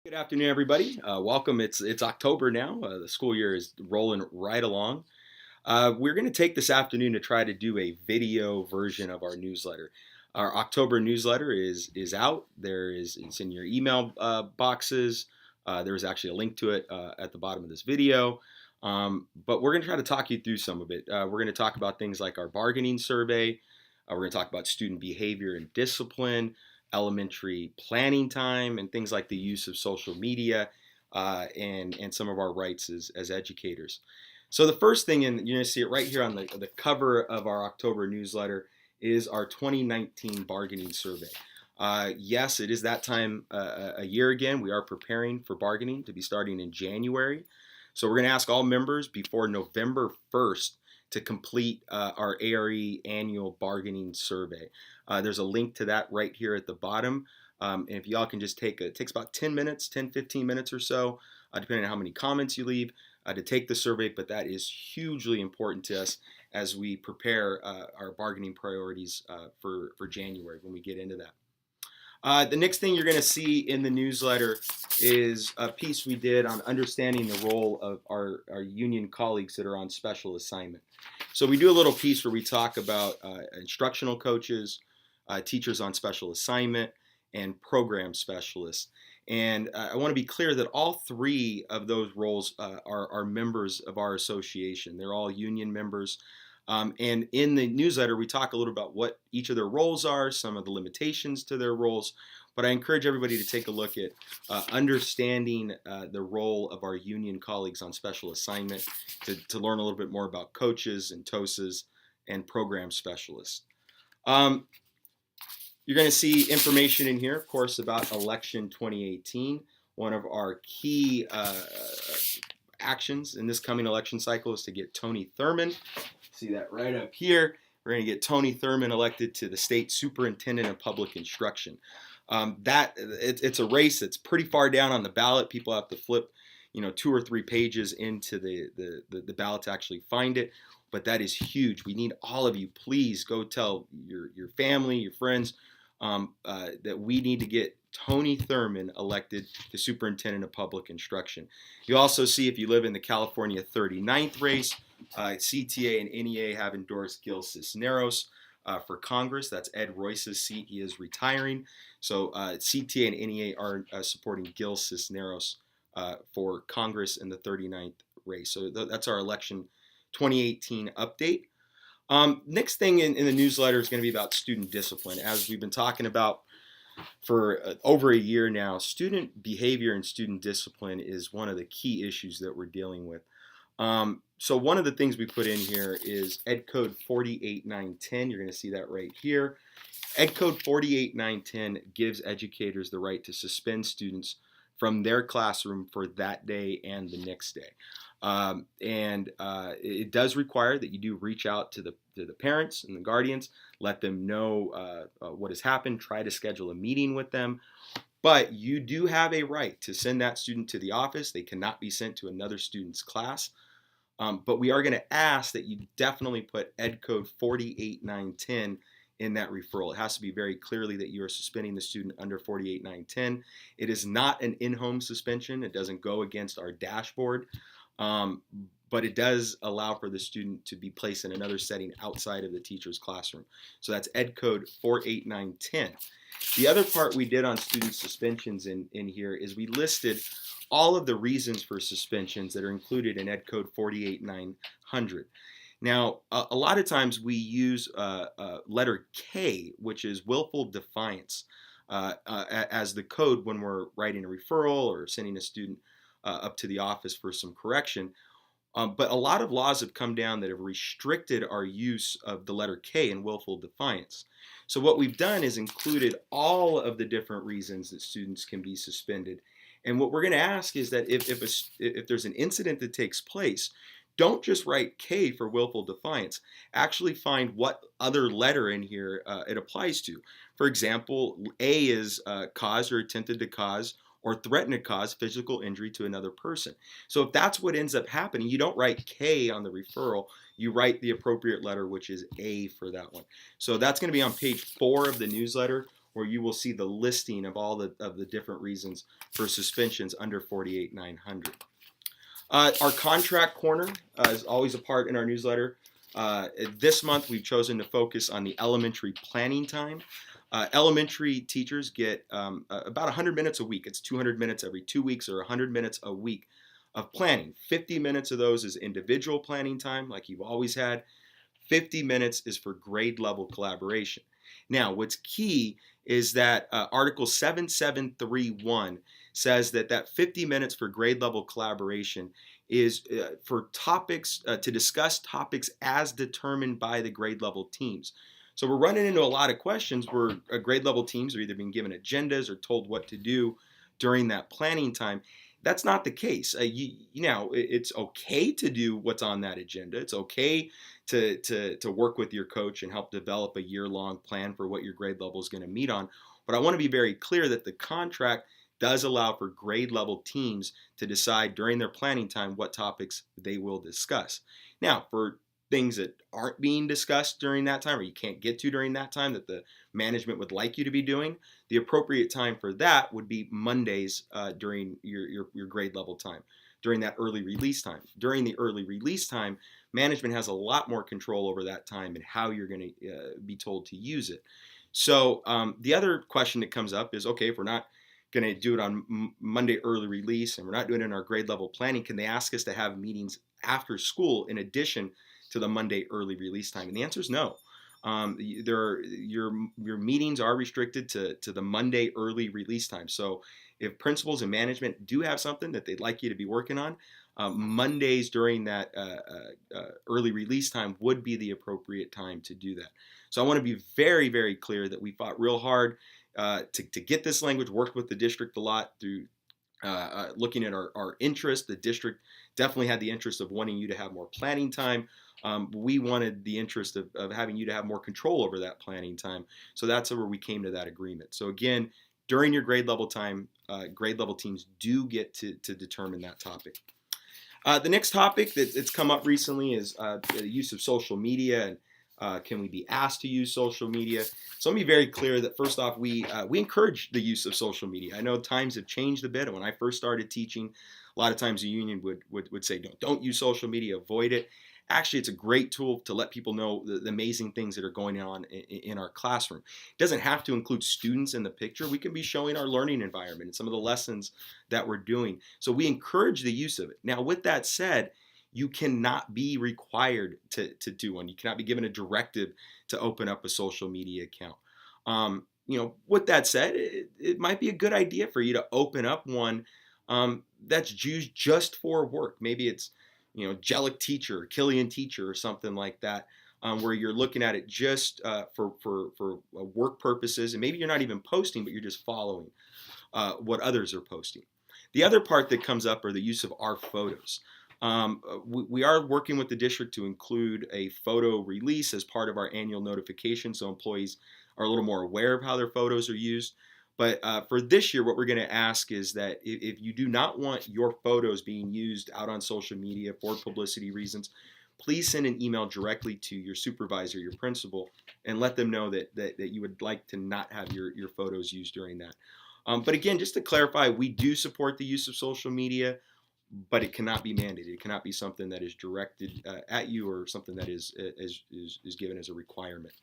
Good afternoon, everybody. Welcome. It's October now. The school year is rolling right along. We're going to take this afternoon to try to do a video version of our newsletter. Our October newsletter is out. It's in your email boxes. There is actually a link to it at the bottom of this video. But we're going to try to talk you through some of it. We're going to talk about things like our bargaining survey. We're going to talk about student behavior and discipline, elementary planning time, and things like the use of social media and some of our rights as educators. So the first thing, and you're going to see it right here on the cover of our October newsletter, is our 2019 bargaining survey. Yes, it is that time a year again. We are preparing for bargaining to be starting in January. So we're going to ask all members before November 1st to complete our ARE annual bargaining survey. There's a link to that right here at the bottom. And if y'all can just it takes about 10 minutes, 10, 15 minutes or so, depending on how many comments you leave, to take the survey. But that is hugely important to us as we prepare our bargaining priorities for January when we get into that. The next thing you're going to see in the newsletter is a piece we did on understanding the role of our union colleagues that are on special assignment. So we do a little piece where we talk about instructional coaches, teachers on special assignment, and program specialists. And I want to be clear that all three of those roles are members of our association. They're all union members. And in the newsletter, we talk a little about what each of their roles are, some of the limitations to their roles. But I encourage everybody to take a look at understanding the role of our union colleagues on special assignment to learn a little bit more about coaches and TOSAs and program specialists. You're going to see information in here, of course, about election 2018. One of our key actions in this coming election cycle is to get Tony Thurmond. See that right up here. We're going to get Tony Thurmond elected to the state superintendent of public instruction. It's a race that's pretty far down on the ballot. People have to flip, 2 or 3 pages into the ballot to actually find it. But that is huge. We need all of you. Please go tell your family, your friends, that we need to get Tony Thurmond elected to superintendent of public instruction. You also see, if you live in the California 39th race, CTA and NEA have endorsed Gil Cisneros for Congress. That's Ed Royce's seat. He is retiring. So CTA and NEA are supporting Gil Cisneros for Congress in the 39th race. So that's our election 2018 update. Next thing in the newsletter is going to be about student discipline. As we've been talking about for over a year now, student behavior and student discipline is one of the key issues that we're dealing with. So one of the things we put in here is Ed Code 48910. You're going to see that right here. Ed Code 48910 gives educators the right to suspend students from their classroom for that day and the next day. It does require that you do reach out to the parents and the guardians, let them know what has happened, try to schedule a meeting with them. But you do have a right to send that student to the office. They cannot be sent to another student's class. But we are going to ask that you definitely put Ed Code 48910 in that referral. It has to be very clearly that you are suspending the student under 48910. It is not an in-home suspension. It doesn't go against our dashboard. But it does allow for the student to be placed in another setting outside of the teacher's classroom. So that's Ed Code 48910. The other part we did on student suspensions in here is we listed all of the reasons for suspensions that are included in Ed Code 48900. Now, a lot of times we use letter K, which is willful defiance, as the code when we're writing a referral or sending a student up to the office for some correction. But a lot of laws have come down that have restricted our use of the letter K in willful defiance. So what we've done is included all of the different reasons that students can be suspended. And what we're going to ask is that if there's an incident that takes place, don't just write K for willful defiance. Actually find what other letter in here it applies to. For example, A is caused or attempted to cause or threaten to cause physical injury to another person. So if that's what ends up happening, you don't write K on the referral, you write the appropriate letter, which is A for that one. So that's going to be on page 4 of the newsletter. where you will see the listing of all the different reasons for suspensions under 48,900. Our contract corner is always a part in our newsletter. This month, we've chosen to focus on the elementary planning time. Elementary teachers get about 100 minutes a week. It's 200 minutes every 2 weeks or 100 minutes a week of planning. 50 minutes of those is individual planning time, like you've always had. 50 minutes is for grade level collaboration. Now, what's key is that Article 7731 says that 50 minutes for grade level collaboration is for topics, to discuss topics as determined by the grade level teams. So we're running into a lot of questions where grade level teams are either being given agendas or told what to do during that planning time. That's not the case. It's okay to do what's on that agenda. It's okay to work with your coach and help develop a year-long plan for what your grade level is going to meet on. But I want to be very clear that the contract does allow for grade level teams to decide during their planning time what topics they will discuss. Now, for things that aren't being discussed during that time or you can't get to during that time that the management would like you to be doing, the appropriate time for that would be Mondays during your grade level time, during that early release time. During the early release time, management has a lot more control over that time and how you're going to be told to use it. So the other question that comes up is, okay, if we're not going to do it on Monday early release and we're not doing it in our grade level planning, can they ask us to have meetings after school in addition to the Monday early release time? And the answer is no. Your meetings are restricted to the Monday early release time. So if principals and management do have something that they'd like you to be working on, Mondays during that early release time would be the appropriate time to do that. So I want to be very, very clear that we fought real hard to get this language, worked with the district a lot through looking at our interest. The district definitely had the interest of wanting you to have more planning time. We wanted the interest of having you to have more control over that planning time. So that's where we came to that agreement. So again, during your grade level time, grade level teams do get to determine that topic. The next topic that's come up recently is the use of social media and can we be asked to use social media? So let me be very clear that first off, we encourage the use of social media. I know times have changed a bit. When I first started teaching, a lot of times the union would say, don't use social media, avoid it. Actually, it's a great tool to let people know the amazing things that are going on in our classroom. It doesn't have to include students in the picture. We can be showing our learning environment and some of the lessons that we're doing. So we encourage the use of it. Now, with that said, you cannot be required to do one. You cannot be given a directive to open up a social media account. With that said, it might be a good idea for you to open up one that's used just for work. Maybe it's Jellic Teacher, Killian Teacher, or something like that, where you're looking at it just for work purposes, and maybe you're not even posting, but you're just following what others are posting. The other part that comes up are the use of our photos. We are working with the district to include a photo release as part of our annual notification, so employees are a little more aware of how their photos are used. But for this year, what we're going to ask is that if you do not want your photos being used out on social media for publicity reasons, please send an email directly to your supervisor, your principal, and let them know that you would like to not have your photos used during that. But again, just to clarify, we do support the use of social media, but it cannot be mandated. It cannot be something that is directed at you or something that is given as a requirement.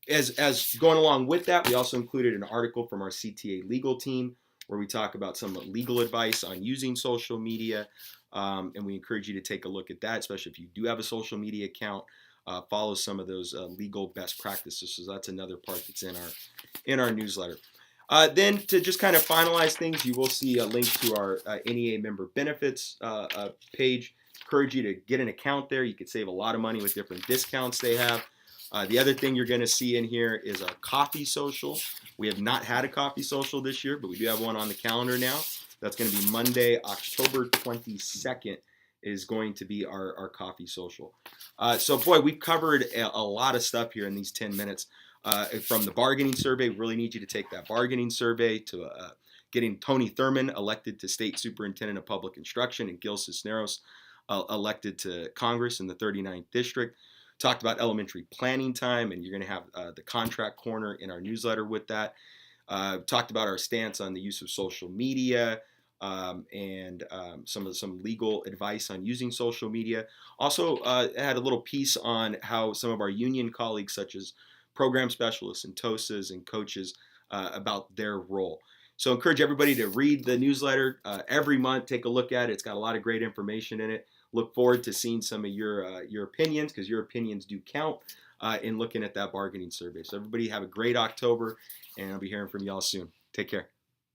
As going along with that, we also included an article from our CTA legal team where we talk about some legal advice on using social media, and we encourage you to take a look at that, especially if you do have a social media account. Follow some of those legal best practices. So that's another part that's in our newsletter. Then to just kind of finalize things, you will see a link to our NEA member benefits page. Encourage you to get an account there. You could save a lot of money with different discounts they have. The other thing you're going to see in here is our coffee social. We have not had a coffee social this year, but we do have one on the calendar now. That's going to be Monday, October 22nd is going to be our coffee social. So boy, we've covered a lot of stuff here in these 10 minutes. From the bargaining survey, we really need you to take that bargaining survey to getting Tony Thurman elected to State Superintendent of Public Instruction and Gil Cisneros elected to Congress in the 39th District. Talked about elementary planning time, and you're going to have the contract corner in our newsletter with that. Talked about our stance on the use of social media, and some legal advice on using social media. Also, had a little piece on how some of our union colleagues, such as program specialists and TOSAs and coaches, about their role. So, encourage everybody to read the newsletter every month. Take a look at it. It's got a lot of great information in it. Look forward to seeing some of your opinions, because your opinions do count in looking at that bargaining survey. So, everybody have a great October, and I'll be hearing from y'all soon. Take care.